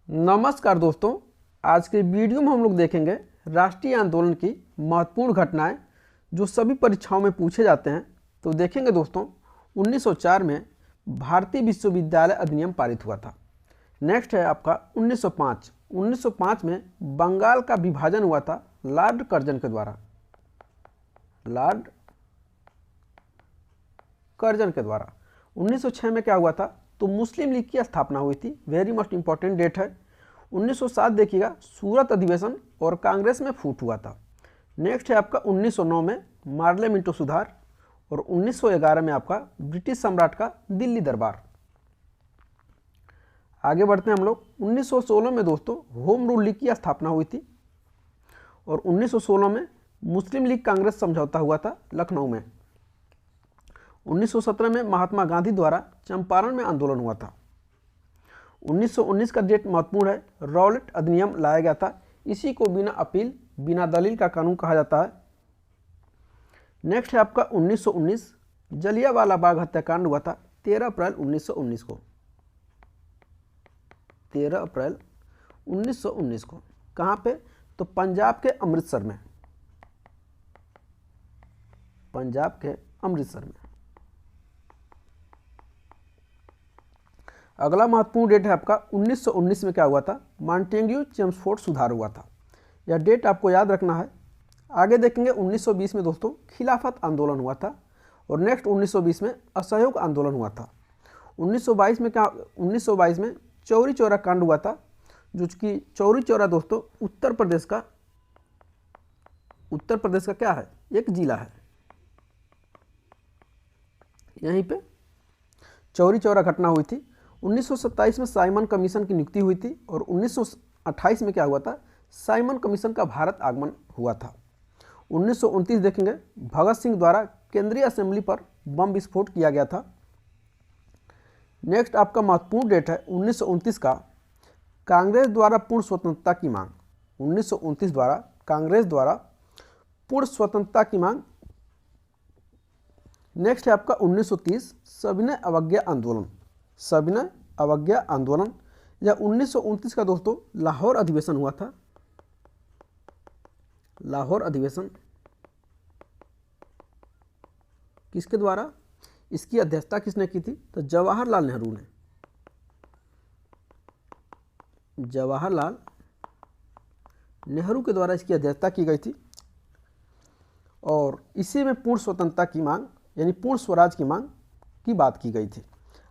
नमस्कार दोस्तों, आज के वीडियो में हम लोग देखेंगे राष्ट्रीय आंदोलन की महत्वपूर्ण घटनाएं जो सभी परीक्षाओं में पूछे जाते हैं। तो देखेंगे दोस्तों, 1904 में भारतीय विश्वविद्यालय अधिनियम पारित हुआ था। नेक्स्ट है आपका 1905 में बंगाल का विभाजन हुआ था लॉर्ड कर्जन के द्वारा। लॉर्ड कर्जन के द्वारा 1906 में क्या हुआ था, तो मुस्लिम लीग की स्थापना हुई थी। वेरी मोस्ट इंपॉर्टेंट डेट है। 1907 देखिएगा, सूरत अधिवेशन और कांग्रेस में फूट हुआ था। नेक्स्ट है आपका 1909 में मार्ले मिंटो सुधार और 1911 में आपका ब्रिटिश सम्राट का दिल्ली दरबार। आगे बढ़ते हैं हम लोग। 1916 में दोस्तों होम रूल लीग की स्थापना हुई थी और 1916 में मुस्लिम लीग कांग्रेस समझौता हुआ था लखनऊ में। 1917 में महात्मा गांधी द्वारा चंपारण में आंदोलन हुआ था। 1919 का डेट महत्वपूर्ण है। रॉलेट अधिनियम लाया गया था। इसी को बिना अपील बिना दलील का कानून कहा जाता है। नेक्स्ट है आपका 1919 जलियांवाला बाग हत्याकांड हुआ था 13 अप्रैल 1919 को। 13 अप्रैल 1919 को कहाँ पे, तो पंजाब के अमृतसर में। पंजाब के अमृतसर में। अगला महत्वपूर्ण डेट है आपका 1919 में क्या हुआ था, मॉन्टेग्यू चेम्सफोर्ड सुधार हुआ था। यह डेट आपको याद रखना है। आगे देखेंगे 1920 में दोस्तों खिलाफत आंदोलन हुआ था और नेक्स्ट 1920 में असहयोग आंदोलन हुआ था। 1922 में क्या, 1922 में चौरी चौरा कांड हुआ था, जो कि चौरी चौरा दोस्तों उत्तर प्रदेश का क्या है, एक जिला है। यहीं पे चौरी चौरा घटना हुई थी। 1927 में साइमन कमीशन की नियुक्ति हुई थी और 1928 में क्या हुआ था, साइमन कमीशन का भारत आगमन हुआ था। 1929 देखेंगे, भगत सिंह द्वारा केंद्रीय असेंबली पर बम विस्फोट किया गया था। नेक्स्ट आपका महत्वपूर्ण डेट है 1929 का, कांग्रेस द्वारा पूर्ण स्वतंत्रता की मांग। 1929 द्वारा कांग्रेस द्वारा पूर्ण स्वतंत्रता की मांग। नेक्स्ट है आपका 1930 सविनय अवज्ञा आंदोलन। सविनय अवज्ञा आंदोलन या 1929 का दोस्तों लाहौर अधिवेशन हुआ था। लाहौर अधिवेशन किसके द्वारा, इसकी अध्यक्षता किसने की थी, तो जवाहरलाल नेहरू ने। जवाहरलाल नेहरू के द्वारा इसकी अध्यक्षता की गई थी और इसी में पूर्ण स्वतंत्रता की मांग यानी पूर्ण स्वराज की मांग की बात की गई थी।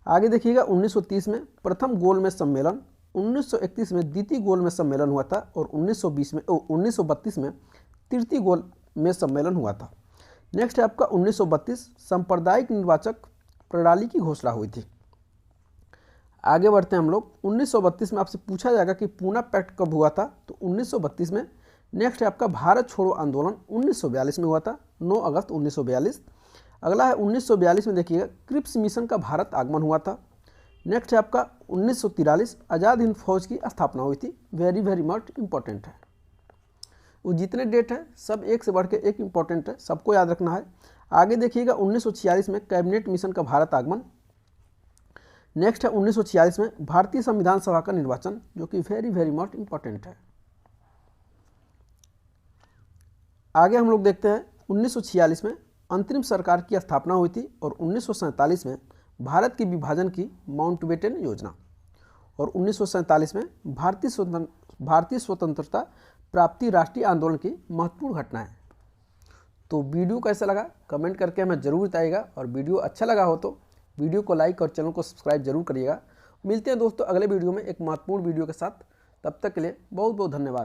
आगे देखिएगा 1930 में प्रथम गोलमेज सम्मेलन, 1931 में द्वितीय गोलमेज सम्मेलन हुआ था और 1932 में तृतीय गोलमेज सम्मेलन हुआ था। नेक्स्ट है आपका 1932 सांप्रदायिक निर्वाचक प्रणाली की घोषणा हुई थी। आगे बढ़ते हैं हम लोग। 1932 में आपसे पूछा जाएगा कि पूना पैक्ट कब हुआ था, तो 1932 में। नेक्स्ट है आपका भारत छोड़ो आंदोलन 1942 में हुआ था, 9 अगस्त 1942। अगला है 1942 में देखिएगा क्रिप्स मिशन का भारत आगमन हुआ था। नेक्स्ट है आपका 1943 आज़ाद हिंद फौज की स्थापना हुई थी। वेरी मच इंपॉर्टेंट है। वो जितने डेट है सब एक से बढ़ के एक इंपॉर्टेंट है, सबको याद रखना है। आगे देखिएगा 1946 में कैबिनेट मिशन का भारत आगमन। नेक्स्ट है 1946 में भारतीय संविधान सभा का निर्वाचन, जो कि वेरी मच इंपॉर्टेंट है। आगे हम लोग देखते हैं 1946 में अंतरिम सरकार की स्थापना हुई थी और 1947 में भारत के विभाजन की माउंटबेटन योजना और 1947 में भारतीय स्वतंत्रता प्राप्ति राष्ट्रीय आंदोलन की महत्वपूर्ण घटनाएं। तो वीडियो कैसा लगा कमेंट करके हमें जरूर बताइएगा और वीडियो अच्छा लगा हो तो वीडियो को लाइक और चैनल को सब्सक्राइब जरूर करिएगा। मिलते हैं दोस्तों अगले वीडियो में एक महत्वपूर्ण वीडियो के साथ। तब तक के लिए बहुत बहुत धन्यवाद।